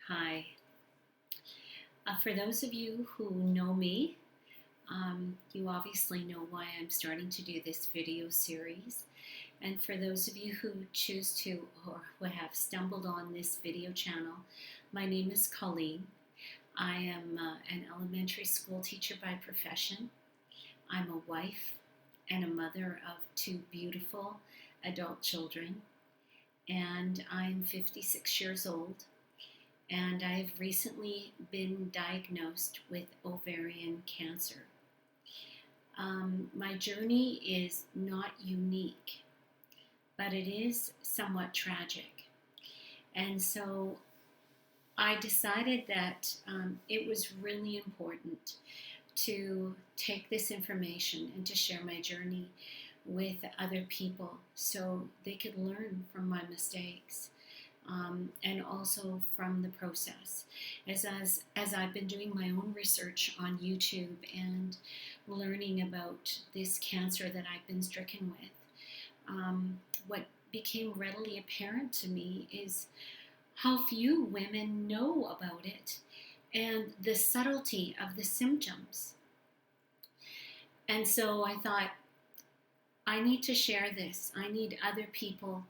Hi. For those of you who know me, you obviously know why I'm starting to do this video series. And for those of you who choose to or who have stumbled on this video channel, my name is Colleen. I am an elementary school teacher by profession. I'm a wife and a mother of two beautiful adult children, and I'm 56 years old. And I have recently been diagnosed with ovarian cancer. My journey is not unique, but it is somewhat tragic. And so I decided that it was really important to take this information and to share my journey with other people so they could learn from my mistakes. And also from the process. As I've been doing my own research on YouTube and learning about this cancer that I've been stricken with, what became readily apparent to me is how few women know about it and the subtlety of the symptoms. And so I thought, I need to share this. I need other people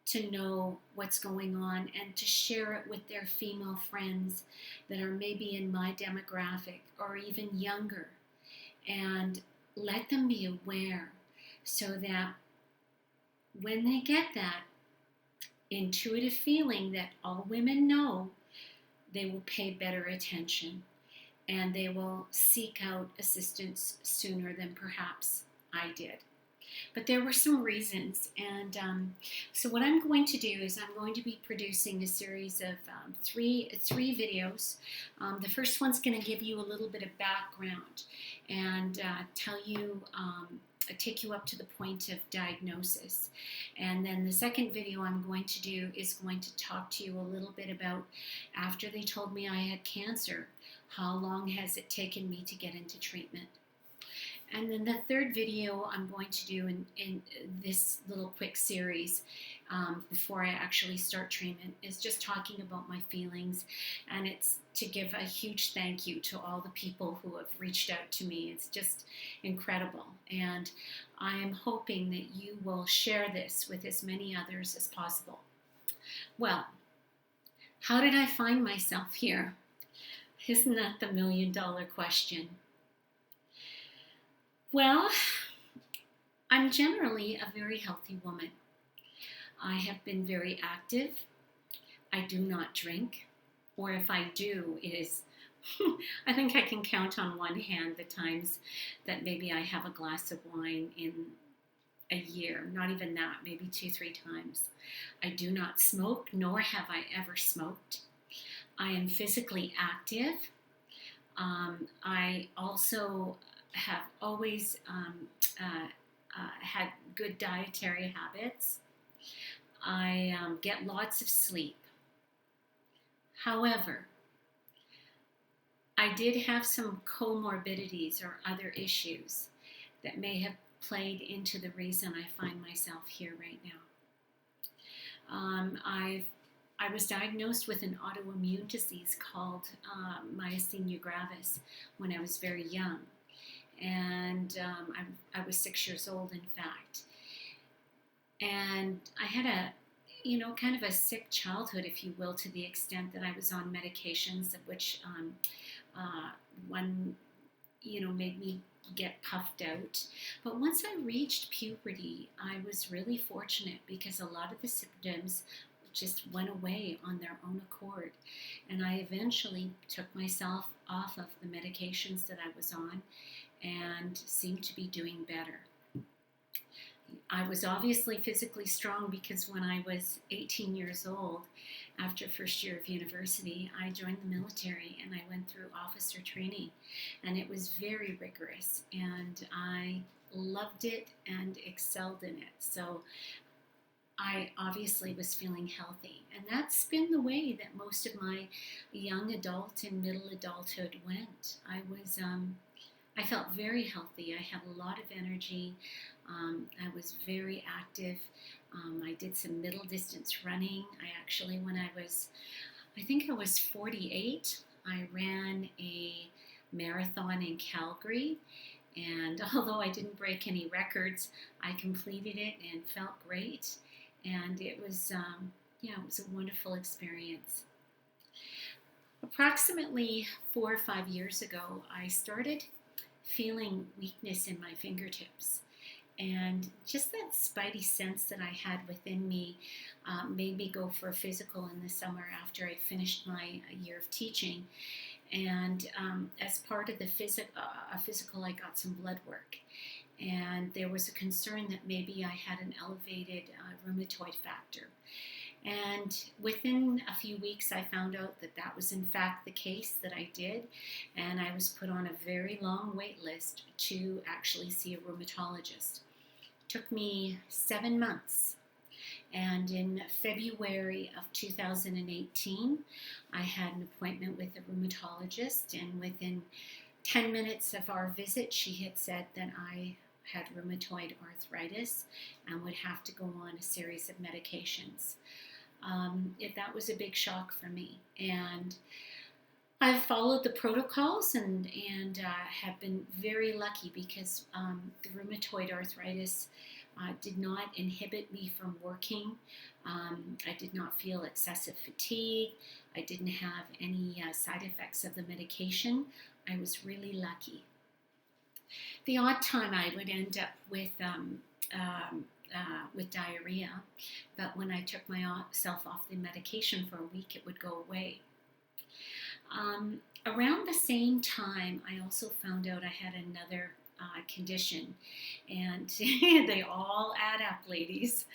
to know what's going on and to share it with their female friends that are maybe in my demographic or even younger, and let them be aware so that when they get that intuitive feeling that all women know, they will pay better attention and they will seek out assistance sooner than perhaps I did. But there were some reasons, and so what I'm going to do is I'm going to be producing a series of three videos. The first one's going to give you a little bit of background and take you up to the point of diagnosis. And then the second video I'm going to do is going to talk to you a little bit about after they told me I had cancer, how long has it taken me to get into treatment. And then the third video I'm going to do in this little quick series before I actually start treatment is just talking about my feelings, and it's to give a huge thank you to all the people who have reached out to me. It's just incredible, and I am hoping that you will share this with as many others as possible. Well, how did I find myself here? Isn't that the million-dollar question? Well, I'm generally a very healthy woman. I have been very active. I do not drink, or if I do, it is, I think I can count on one hand the times that maybe I have a glass of wine in a year, not even that, maybe 2-3 times. I do not smoke, nor have I ever smoked. I am physically active. I also have always had good dietary habits. I get lots of sleep. However, I did have some comorbidities or other issues that may have played into the reason I find myself here right now. I was diagnosed with an autoimmune disease called myasthenia gravis when I was very young. And I was 6 years old, in fact. And I had a, kind of a sick childhood, if you will, to the extent that I was on medications, of which one, made me get puffed out. But once I reached puberty, I was really fortunate because a lot of the symptoms just went away on their own accord. And I eventually took myself off of the medications that I was on and seemed to be doing better. I was obviously physically strong because when I was 18 years old, after first year of university, I joined the military and I went through officer training, and it was very rigorous, and I loved it and excelled in it. So I obviously was feeling healthy, and that's been the way that most of my young adult and middle adulthood went. I felt very healthy. I had a lot of energy. I was very active. I did some middle distance running. I actually, when I was I think I was 48. I ran a marathon in Calgary, and although I didn't break any records, I completed it and felt great. And it was, it was a wonderful experience. Approximately 4 or 5 years ago, I started feeling weakness in my fingertips. And just that spidey sense that I had within me made me go for a physical in the summer after I finished my year of teaching. And as part of the physical, I got some blood work. And there was a concern that maybe I had an elevated rheumatoid factor. And within a few weeks, I found out that that was in fact the case, that I did. And I was put on a very long wait list to actually see a rheumatologist. Took me 7 months, and in February of 2018 I had an appointment with a rheumatologist, and within 10 minutes of our visit she had said that I had rheumatoid arthritis and would have to go on a series of medications. That was a big shock for me, and I've followed the protocols and have been very lucky because the rheumatoid arthritis did not inhibit me from working. I did not feel excessive fatigue. I didn't have any side effects of the medication. I was really lucky. The odd time I would end up with diarrhea, but when I took myself off the medication for a week, it would go away. Around the same time, I also found out I had another condition, and they all add up, ladies.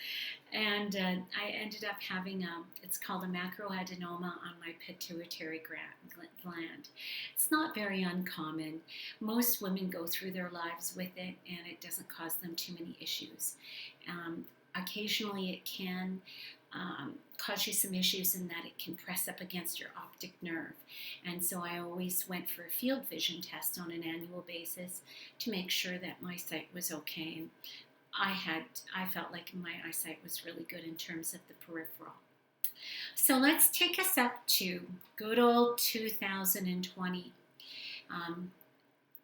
And I ended up having it's called a macroadenoma on my pituitary gland. It's not very uncommon. Most women go through their lives with it, and it doesn't cause them too many issues. Occasionally, it can cause you some issues in that it can press up against your optic nerve. And so I always went for a field vision test on an annual basis to make sure that my sight was okay. And I felt like my eyesight was really good in terms of the peripheral. So let's take us up to good old 2020.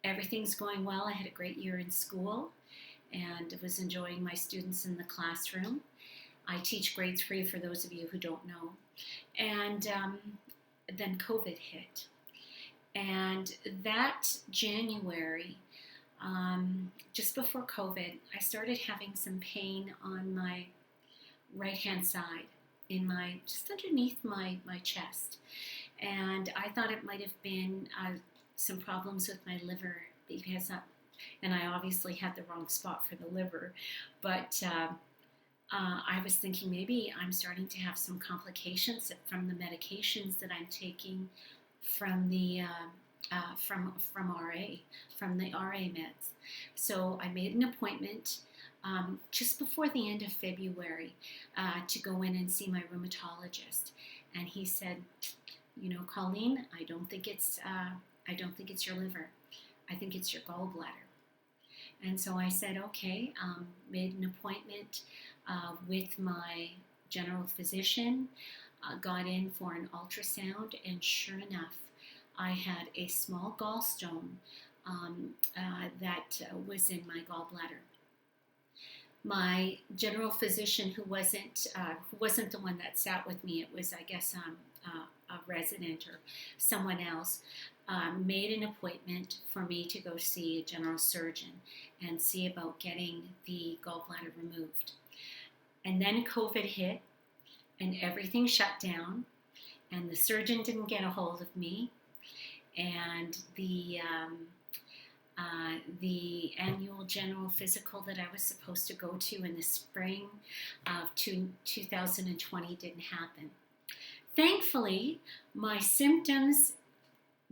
Everything's going well. I had a great year in school and was enjoying my students in the classroom. I teach grade 3 for those of you who don't know. And then COVID hit. And that January, just before COVID, I started having some pain on my right-hand side, just underneath my chest. And I thought it might have been some problems with my liver, because and I obviously had the wrong spot for the liver, but I was thinking maybe I'm starting to have some complications from the medications that I'm taking from the from the RA meds. So I made an appointment just before the end of February to go in and see my rheumatologist, and he said, Colleen, I don't think it's your liver. I think it's your gallbladder. And so I said, okay, made an appointment with my general physician, got in for an ultrasound, and sure enough, I had a small gallstone that was in my gallbladder. My general physician, who wasn't the one that sat with me, it was, I guess, a resident or someone else, made an appointment for me to go see a general surgeon and see about getting the gallbladder removed. And then COVID hit, and everything shut down, and the surgeon didn't get a hold of me, and the annual general physical that I was supposed to go to in the spring of 2020 didn't happen. Thankfully, my symptoms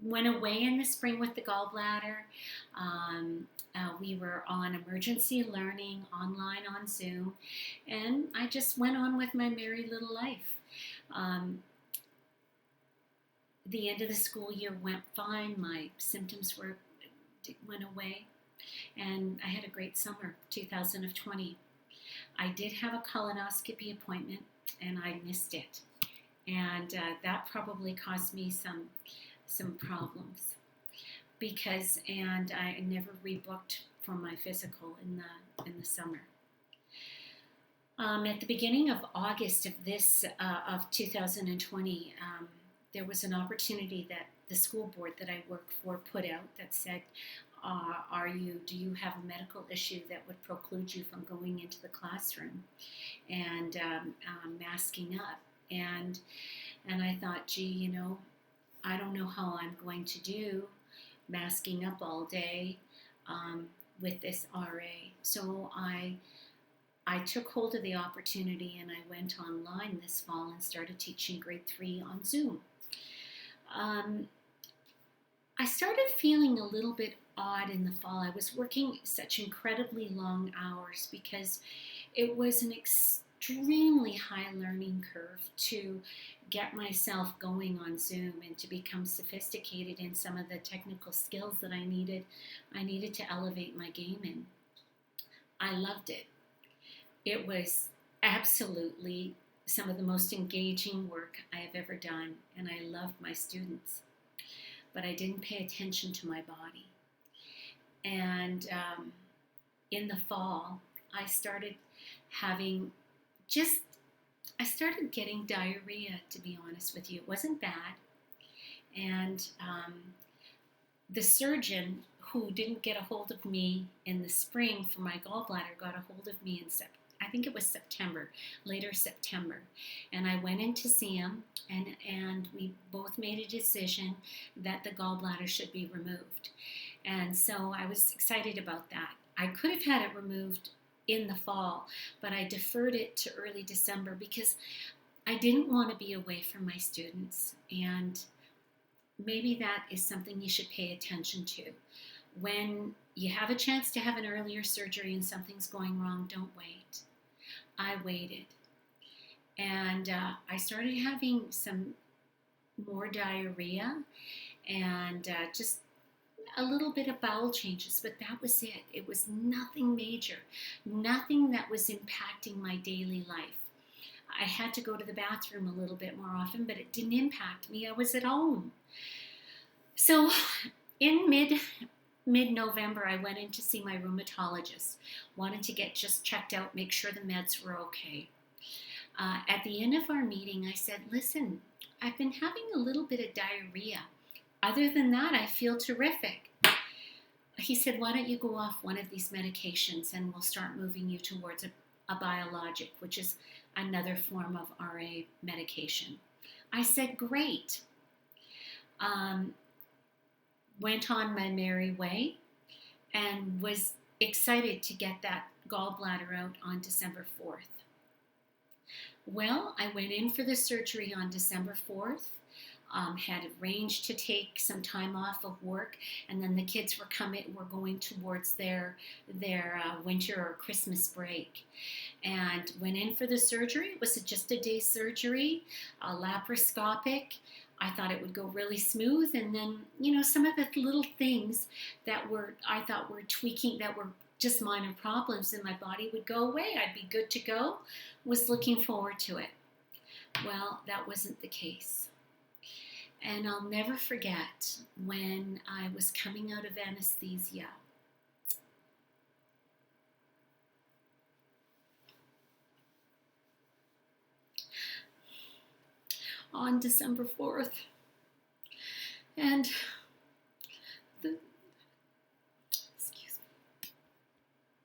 went away in the spring with the gallbladder. We were on emergency learning online on Zoom, and I just went on with my merry little life. The end of the school year went fine. My symptoms went away, and I had a great summer, 2020. I did have a colonoscopy appointment, and I missed it. and that probably caused me some problems and I never rebooked for my physical in the summer. At the beginning of August of 2020, there was an opportunity that the school board that I work for put out that said, do you have a medical issue that would preclude you from going into the classroom and masking up? And I thought, gee, I don't know how I'm going to do masking up all day with this RA. So I took hold of the opportunity and I went online this fall and started teaching grade 3 on Zoom. I started feeling a little bit odd in the fall. I was working such incredibly long hours because it was an extremely high learning curve to get myself going on Zoom and to become sophisticated in some of the technical skills that I needed to elevate my game in. I loved it. It was absolutely some of the most engaging work I have ever done, and I loved my students. But I didn't pay attention to my body. And in the fall, I started getting diarrhea, to be honest with you. It wasn't bad. And the surgeon who didn't get a hold of me in the spring for my gallbladder got a hold of me in I think it was later September. And I went in to see him, and we both made a decision that the gallbladder should be removed. And so I was excited about that. I could have had it removed in the fall, but I deferred it to early December because I didn't want to be away from my students. And maybe that is something you should pay attention to. When you have a chance to have an earlier surgery and something's going wrong, don't wait. I waited. And I started having some more diarrhea and just a little bit of bowel changes, but that was it. It was nothing major, nothing that was impacting my daily life. I had to go to the bathroom a little bit more often, but it didn't impact me. I was at home. So in mid-November, I went in to see my rheumatologist. Wanted to get just checked out, make sure the meds were okay. At the end of our meeting, I said, listen, I've been having a little bit of diarrhea. Other than that, I feel terrific. He said, why don't you go off one of these medications and we'll start moving you towards a biologic, which is another form of RA medication. I said, great. Went on my merry way and was excited to get that gallbladder out on December 4th. Well, I went in for the surgery on December 4th, had arranged to take some time off of work, and then the kids were going towards their winter or Christmas break, and went in for the surgery. It was just a day surgery, laparoscopic. I thought it would go really smooth, and then, some of the little things that I thought were tweaking, that were just minor problems in my body would go away. I'd be good to go. Was looking forward to it. Well, that wasn't the case. And I'll never forget when I was coming out of anesthesia. On December 4th. And